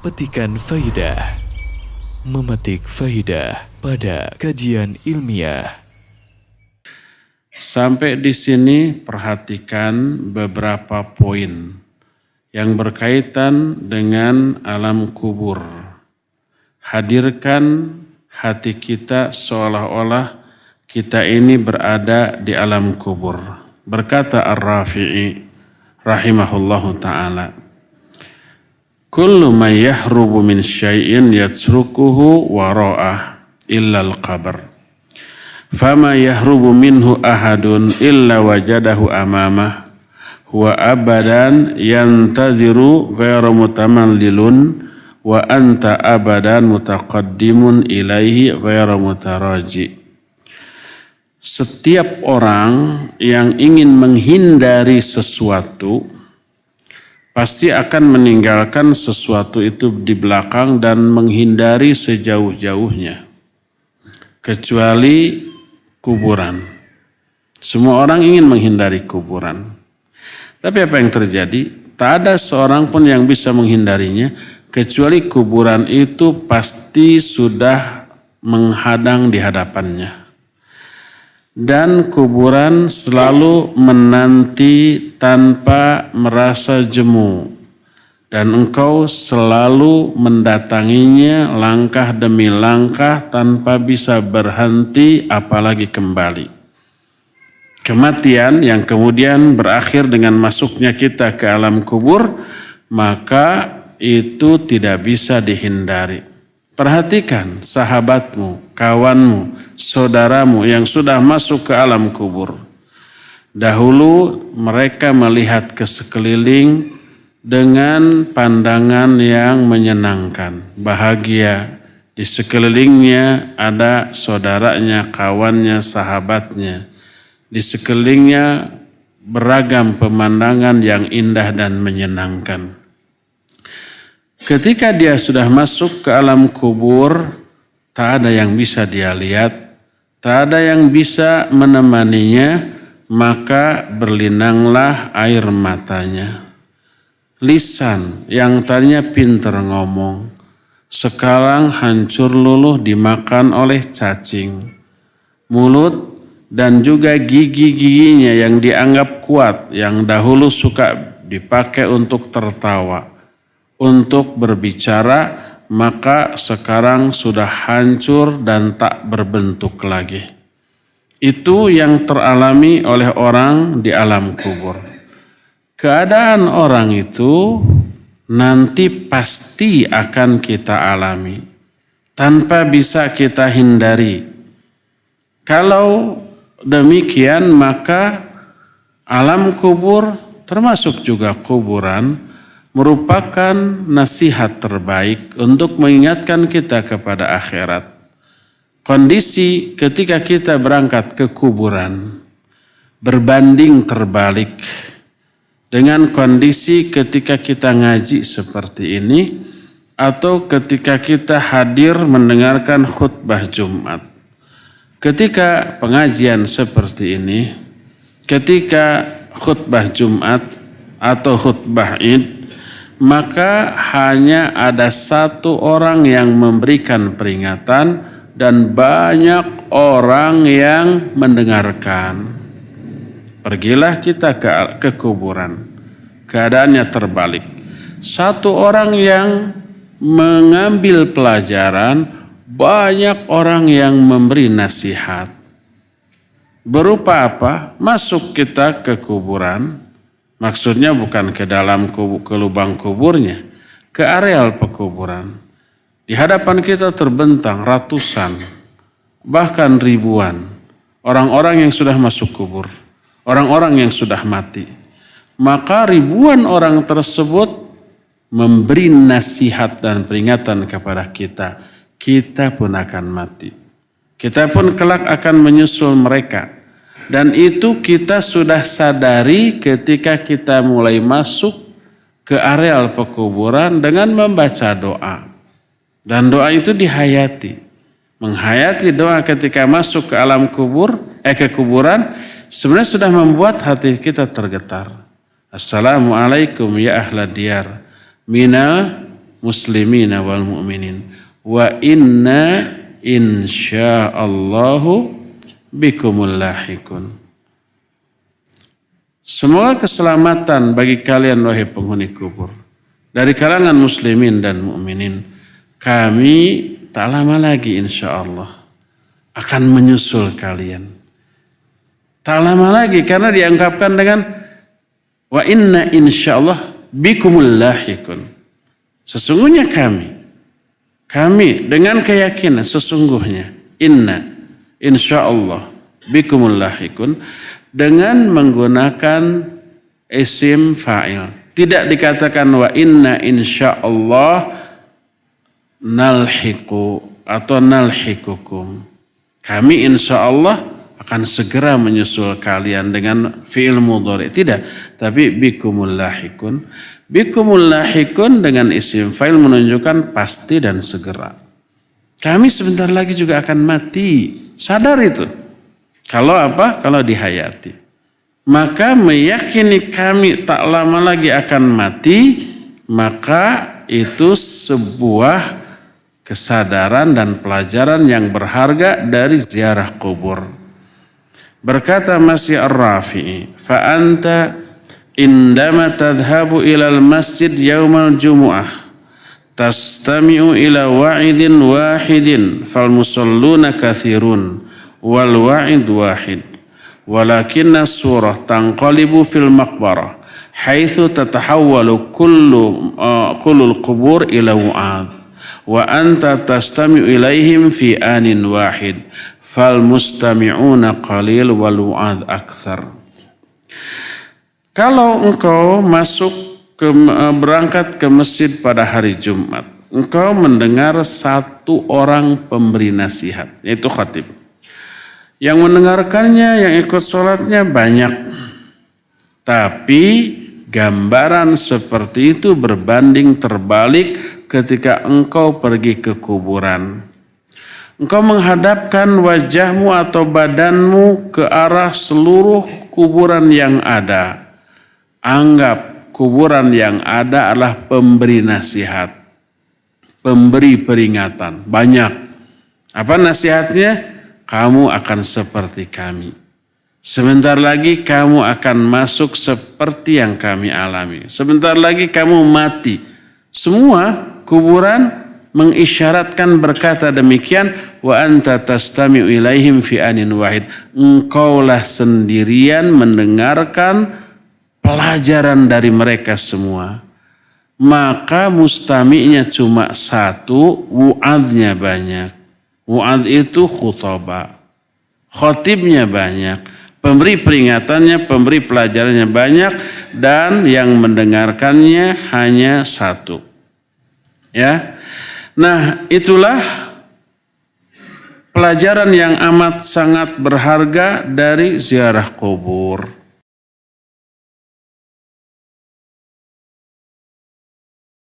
Petikan faidah. Memetik faidah pada kajian ilmiah. Sampai di sini perhatikan beberapa poin yang berkaitan dengan alam kubur. Hadirkan hati kita seolah-olah kita ini berada di alam kubur. Berkata Ar-Rafi'i rahimahullahu ta'ala, kullu man yahrubu min syai'in yatrukuhu wara'ah illa al-qabr. Fama yahrubu minhu ahadun illa wajadahu amamah wa abadan yantaziru ghairu mutamallilun wa anta abadan mutaqaddimun ilaihi ghairu mutaraji. Setiap orang yang ingin menghindari sesuatu pasti akan meninggalkan sesuatu itu di belakang dan menghindari sejauh-jauhnya kecuali kuburan. Semua orang ingin menghindari kuburan. Tapi apa yang terjadi? Tak ada seorang pun yang bisa menghindarinya kecuali kuburan itu pasti sudah menghadang di hadapannya. Dan kuburan selalu menanti tanpa merasa jemu. Dan engkau selalu mendatanginya langkah demi langkah tanpa bisa berhenti apalagi kembali. Kematian yang kemudian berakhir dengan masuknya kita ke alam kubur, maka itu tidak bisa dihindari. Perhatikan sahabatmu, kawanmu, saudaramu yang sudah masuk ke alam kubur. Dahulu mereka melihat ke sekeliling dengan pandangan yang menyenangkan, bahagia. Di sekelilingnya ada saudaranya, kawannya, sahabatnya. Di sekelilingnya beragam pemandangan yang indah dan menyenangkan. Ketika dia sudah masuk ke alam kubur, tak ada yang bisa dia lihat, tak ada yang bisa menemaninya, maka berlinanglah air matanya. Lisan yang tadinya pintar ngomong, sekarang hancur luluh dimakan oleh cacing. Mulut dan juga gigi-giginya yang dianggap kuat, yang dahulu suka dipakai untuk tertawa, untuk berbicara, maka sekarang sudah hancur dan tak berbentuk lagi. Itu yang teralami oleh orang di alam kubur. Keadaan orang itu nanti pasti akan kita alami, tanpa bisa kita hindari. Kalau demikian, maka alam kubur termasuk juga kuburan merupakan nasihat terbaik untuk mengingatkan kita kepada akhirat. Kondisi ketika kita berangkat ke kuburan berbanding terbalik dengan kondisi ketika kita ngaji seperti ini atau ketika kita hadir mendengarkan khutbah Jumat. Ketika pengajian seperti ini, ketika khutbah Jumat atau khutbah Id, maka hanya ada satu orang yang memberikan peringatan dan banyak orang yang mendengarkan. Pergilah kita ke kuburan. Keadaannya terbalik. Satu orang yang mengambil pelajaran, banyak orang yang memberi nasihat. Berupa apa? Masuk kita ke kuburan. Maksudnya bukan ke dalam ke lubang kuburnya, ke areal pekuburan. Di hadapan kita terbentang ratusan, bahkan ribuan orang-orang yang sudah masuk kubur. Orang-orang yang sudah mati. Maka ribuan orang tersebut memberi nasihat dan peringatan kepada kita. Kita pun akan mati. Kita pun kelak akan menyusul mereka. Dan itu kita sudah sadari ketika kita mulai masuk ke areal pekuburan dengan membaca doa. Dan doa itu dihayati. Menghayati doa ketika masuk ke alam kubur, ke kuburan, sebenarnya sudah membuat hati kita tergetar. Assalamualaikum ya ahla diyar. Minal muslimina wal mu'minin. Wa inna insyaallahu bikumul lahikun. Semoga keselamatan bagi kalian wahai penghuni kubur. Dari kalangan muslimin dan mukminin. Kami tak lama lagi insyaallah akan menyusul kalian. Tak lama lagi karena diangkapkan dengan wa inna insyaallah bikumul lahikun. Sesungguhnya kami dengan keyakinan sesungguhnya inna insyaallah bikumul lahikun dengan menggunakan isim fa'il. Tidak dikatakan wa inna insyaallah nalhiqu atau nalhikukum. Kami insyaallah akan segera menyusul kalian dengan fi'il mudhari. Tidak, tapi bikumul lahikun. Bikumul lahikun dengan isim fa'il menunjukkan pasti dan segera. Kami sebentar lagi juga akan mati. Sadar itu. Kalau apa? Kalau dihayati. Maka meyakini kami tak lama lagi akan mati, maka itu sebuah kesadaran dan pelajaran yang berharga dari ziarah kubur. Berkata Masih Ar-Rafi'i, fa anta indama tadhhabu ilal masjid yaumal jumu'ah tastami'u ila wa'idin wahidin fal musalluna kathirun wal wa'id wahid walakinna surah tanqalibu fil maqbarah haitsu tatahawwalu kullul qubur ila wa'ad wa anta tastami'u ilaihim fi anin wahid fal mustami'una qalil wal wa'ad aktsar. Kalau engkau berangkat ke masjid pada hari Jumat, engkau mendengar satu orang pemberi nasihat, yaitu khatib. Yang mendengarkannya, yang ikut sholatnya banyak. Tapi gambaran seperti itu berbanding terbalik ketika engkau pergi ke kuburan. Engkau menghadapkan wajahmu atau badanmu ke arah seluruh kuburan yang ada. Anggap kuburan yang ada adalah pemberi nasihat, pemberi peringatan. Banyak. Apa nasihatnya? Kamu akan seperti kami. Sebentar lagi kamu akan masuk seperti yang kami alami. Sebentar lagi kamu mati. Semua kuburan mengisyaratkan berkata demikian, wa anta tastami'u ilaihim fi anin wahid. Engkaulah sendirian mendengarkan pelajaran dari mereka semua. Maka mustami'nya cuma satu, wu'adnya banyak. Wu'ad itu khutbah. Khotibnya banyak. Pemberi peringatannya, pemberi pelajarannya banyak. Dan yang mendengarkannya hanya satu. Ya. Nah, itulah pelajaran yang amat sangat berharga dari ziarah kubur.